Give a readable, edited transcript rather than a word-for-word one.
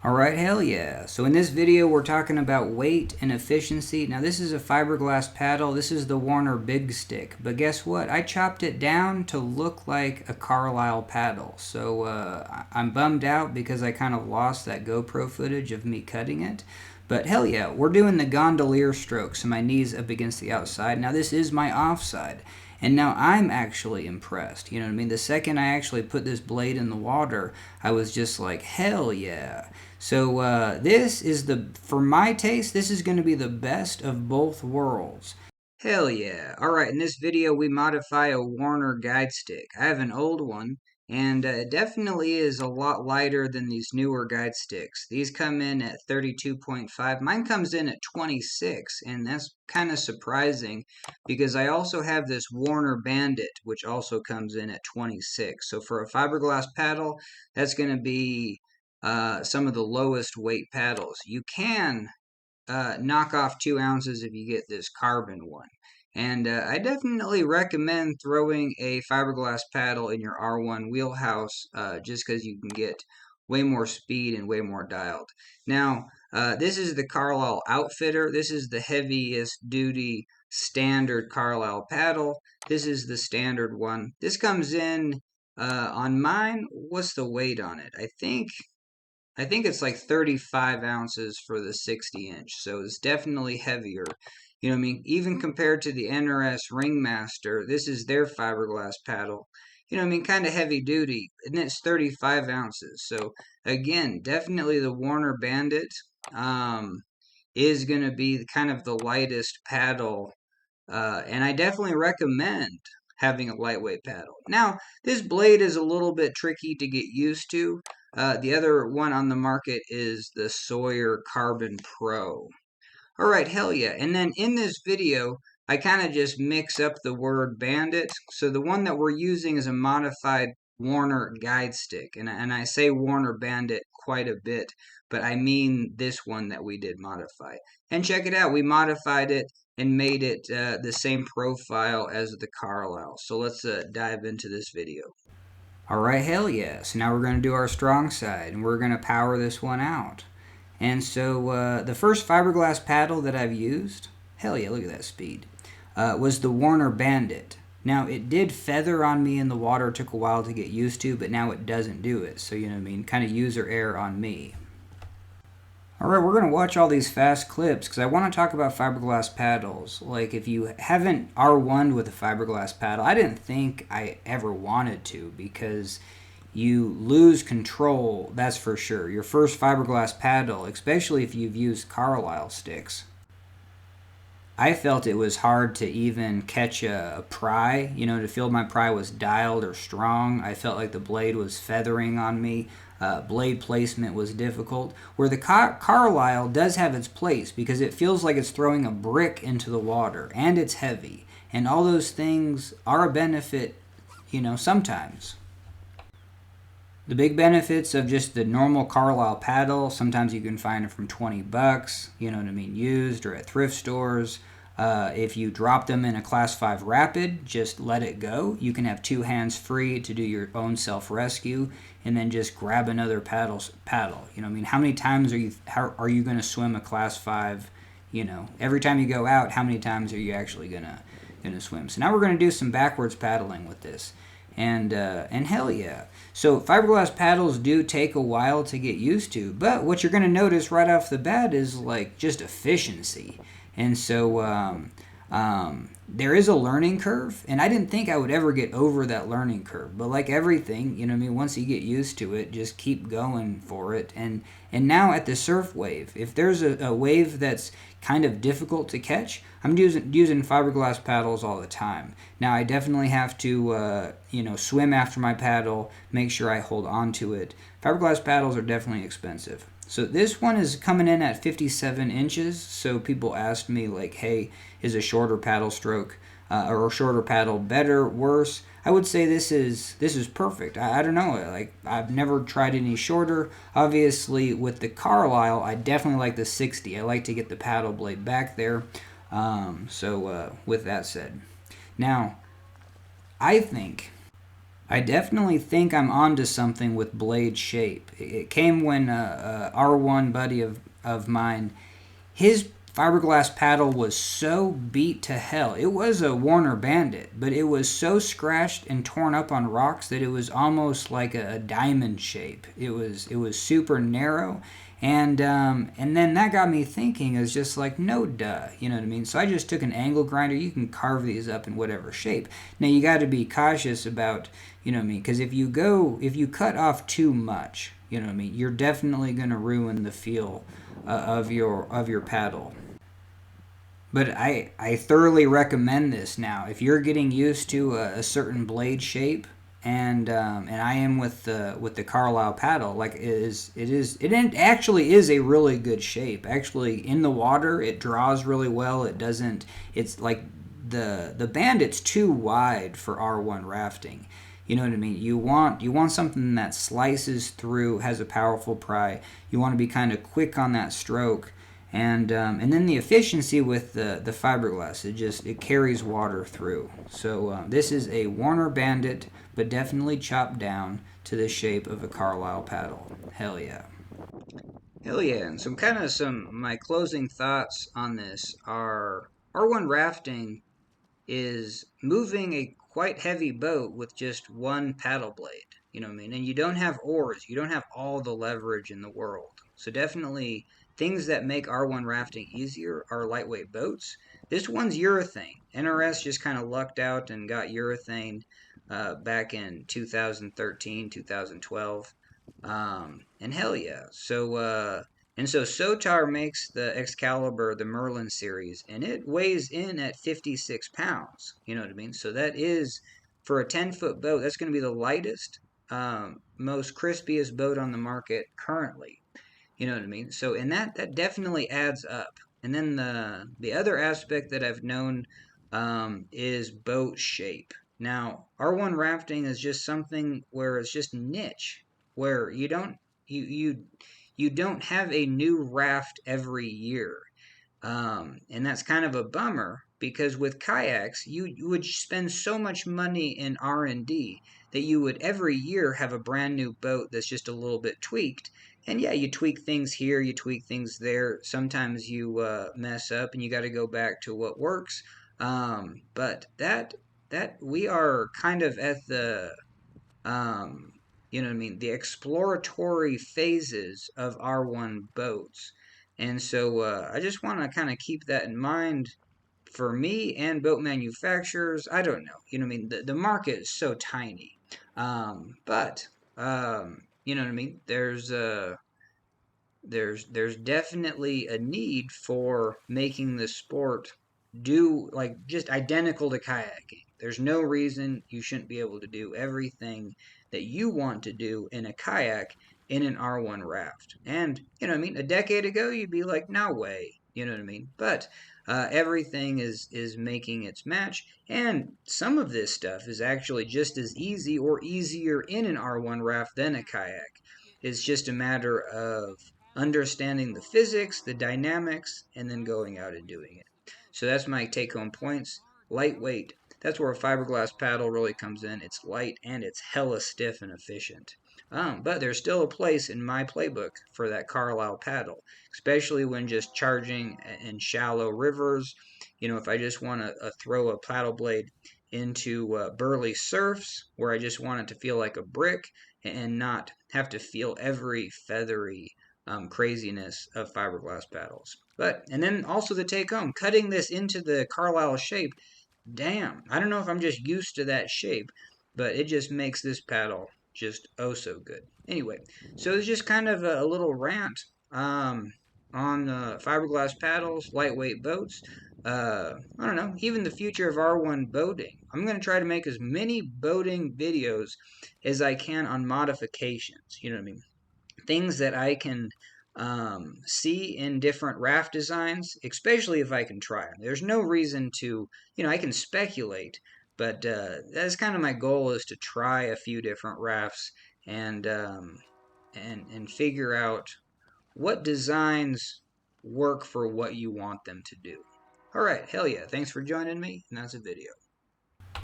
Alright, hell yeah. So in this video we're talking about weight and efficiency. Now this is a fiberglass paddle. This is the Warner Big Stick. But guess what? I chopped it down to look like a Carlisle paddle. So I'm bummed out because I kind of lost that GoPro footage of me cutting it. But hell yeah, we're doing the gondolier stroke, so my knees up against the outside. Now this is my offside. And now I'm actually impressed. You know what I mean? The second I actually put this blade in the water, I was just like, hell yeah. So this is for my taste, this is going to be the best of both worlds. Hell yeah. Alright, in this video we modify a Warner guide stick. I have an old one, and it definitely is a lot lighter than these newer guide sticks. These come in at 32.5. Mine comes in at 26, and that's kind of surprising because I also have this Warner Bandit, which also comes in at 26. So for a fiberglass paddle, that's going to be some of the lowest weight paddles. You can knock off 2 ounces if you get this carbon one. And I definitely recommend throwing a fiberglass paddle in your R1 wheelhouse just because you can get way more speed and way more dialed. Now, this is the Carlisle Outfitter. This is the heaviest duty standard Carlisle paddle. This is the standard one. This comes in on mine. What's the weight on it? I think it's like 35 ounces for the 60 inch, so it's definitely heavier. You know what I mean? Even compared to the NRS Ringmaster, this is their fiberglass paddle. You know what I mean? Kind of heavy duty, and it's 35 ounces. So again, definitely the Warner Bandit is going to be kind of the lightest paddle, and I definitely recommend having a lightweight paddle. Now, this blade is a little bit tricky to get used to. The other one on the market is the Sawyer Carbon Pro. Alright, hell yeah. And then in this video, I kind of just mix up the word bandit. So the one that we're using is a modified Warner guide stick. And I say Warner Bandit quite a bit, but I mean this one that we did modify. And check it out, we modified it and made it the same profile as the Carlisle. So let's dive into this video. Alright, hell yeah. So now we're going to do our strong side, and we're going to power this one out. And so the first fiberglass paddle that I've used, hell yeah, look at that speed, was the Warner Bandit. Now, it did feather on me in the water. It took a while to get used to, but now it doesn't do it. So, you know what I mean? Kind of user error on me. Alright, we're going to watch all these fast clips because I want to talk about fiberglass paddles. Like, if you haven't R1'd with a fiberglass paddle, I didn't think I ever wanted to because you lose control, that's for sure. Your first fiberglass paddle, especially if you've used Carlisle sticks. I felt it was hard to even catch a pry, you know, to feel my pry was dialed or strong. I felt like the blade was feathering on me. Blade placement was difficult. Where the Carlisle does have its place because it feels like it's throwing a brick into the water and it's heavy. And all those things are a benefit, you know, sometimes. The big benefits of just the normal Carlisle paddle, sometimes you can find it from 20 bucks, you know what I mean, used or at thrift stores. If you drop them in a Class 5 Rapid, just let it go. You can have 2 hands free to do your own self-rescue and then just grab another paddle. You know what I mean? How many times are you going to swim a Class 5, you know? Every time you go out, how many times are you actually going to swim? So now we're going to do some backwards paddling with this. And hell yeah. So fiberglass paddles do take a while to get used to, but what you're going to notice right off the bat is like just efficiency. And so there is a learning curve, and I didn't think I would ever get over that learning curve. But like everything, you know what I mean, once you get used to it, just keep going for it. And now at the surf wave, if there's a wave that's kind of difficult to catch, I'm using fiberglass paddles all the time. Now I definitely have to you know, swim after my paddle, make sure I hold on to it. Fiberglass paddles are definitely expensive. So this one is coming in at 57 inches. So people asked me like, hey, is a shorter paddle stroke or a shorter paddle better, worse? I would say this is perfect. I don't know. Like, I've never tried any shorter. Obviously, with the Carlisle, I definitely like the 60. I like to get the paddle blade back there. With that said, now I think I definitely think I'm onto something with blade shape. It came when R1 buddy of mine, his fiberglass paddle was so beat to hell. It was a Warner Bandit, but it was so scratched and torn up on rocks that it was almost like a diamond shape. It was super narrow, and then that got me thinking. It's just like no duh, you know what I mean? So I just took an angle grinder. You can carve these up in whatever shape. Now you got to be cautious about, you know what I mean? Because if you cut off too much, you know what I mean, you're definitely going to ruin the feel of your paddle. But I thoroughly recommend this now. If you're getting used to a certain blade shape, and I am with the Carlisle paddle, like it actually is a really good shape. Actually, in the water, it draws really well. It doesn't. It's like the Bandit's too wide for R1 rafting. You know what I mean? You want something that slices through, has a powerful pry. You want to be kind of quick on that stroke, and then the efficiency with the fiberglass. It carries water through. So this is a Warner Bandit, but definitely chopped down to the shape of a Carlisle paddle. Hell yeah. Hell yeah. And some my closing thoughts on this are R1 rafting is moving a quite heavy boat with just one paddle blade. You know what I mean? And you don't have oars. You don't have all the leverage in the world. So definitely things that make R1 rafting easier are lightweight boats. This one's urethane. NRS just kind of lucked out and got urethane back in 2013, 2012. And hell yeah. So Sotar makes the Excalibur, the Merlin series, and it weighs in at 56 pounds. You know what I mean? So that is, for a 10-foot boat, that's going to be the lightest, most crispiest boat on the market currently. You know what I mean? So, and that definitely adds up. And then the other aspect that I've known is boat shape. Now, R1 rafting is just something where it's just niche, where you you you don't have a new raft every year. And that's kind of a bummer because with kayaks, you would spend so much money in R&D that you would every year have a brand new boat that's just a little bit tweaked. And yeah, you tweak things here, you tweak things there. Sometimes you mess up and you got to go back to what works. But that we are kind of at the um, you know what I mean, the exploratory phases of R1 boats. And so I just want to kind of keep that in mind for me and boat manufacturers. I don't know. You know what I mean? The market is so tiny. But you know what I mean? There's definitely a need for making the sport do like just identical to kayaking. There's no reason you shouldn't be able to do everything that you want to do in a kayak in an R1 raft. And you know what I mean? A decade ago you'd be like, no way. You know what I mean? But everything is making its match, and some of this stuff is actually just as easy or easier in an R1 raft than a kayak. It's just a matter of understanding the physics, the dynamics, and then going out and doing it. So that's my take home points. Lightweight. That's where a fiberglass paddle really comes in. It's light and it's hella stiff and efficient. But there's still a place in my playbook for that Carlisle paddle, especially when just charging in shallow rivers. You know, if I just want to throw a paddle blade into burly surfs where I just want it to feel like a brick and not have to feel every feathery craziness of fiberglass paddles. But, and then also the take home, cutting this into the Carlisle shape. Damn, I don't know if I'm just used to that shape, but it just makes this paddle just oh so good. Anyway, so it's just kind of a little rant um, on fiberglass paddles, lightweight boats. I don't know, even the future of R1 boating. I'm going to try to make as many boating videos as I can on modifications. You know what I mean? Things that I can see in different raft designs, especially if I can try them. There's no reason to, you know, I can speculate, but that's kind of my goal is to try a few different rafts and and figure out what designs work for what you want them to do. All right, hell yeah! Thanks for joining me, and that's a video.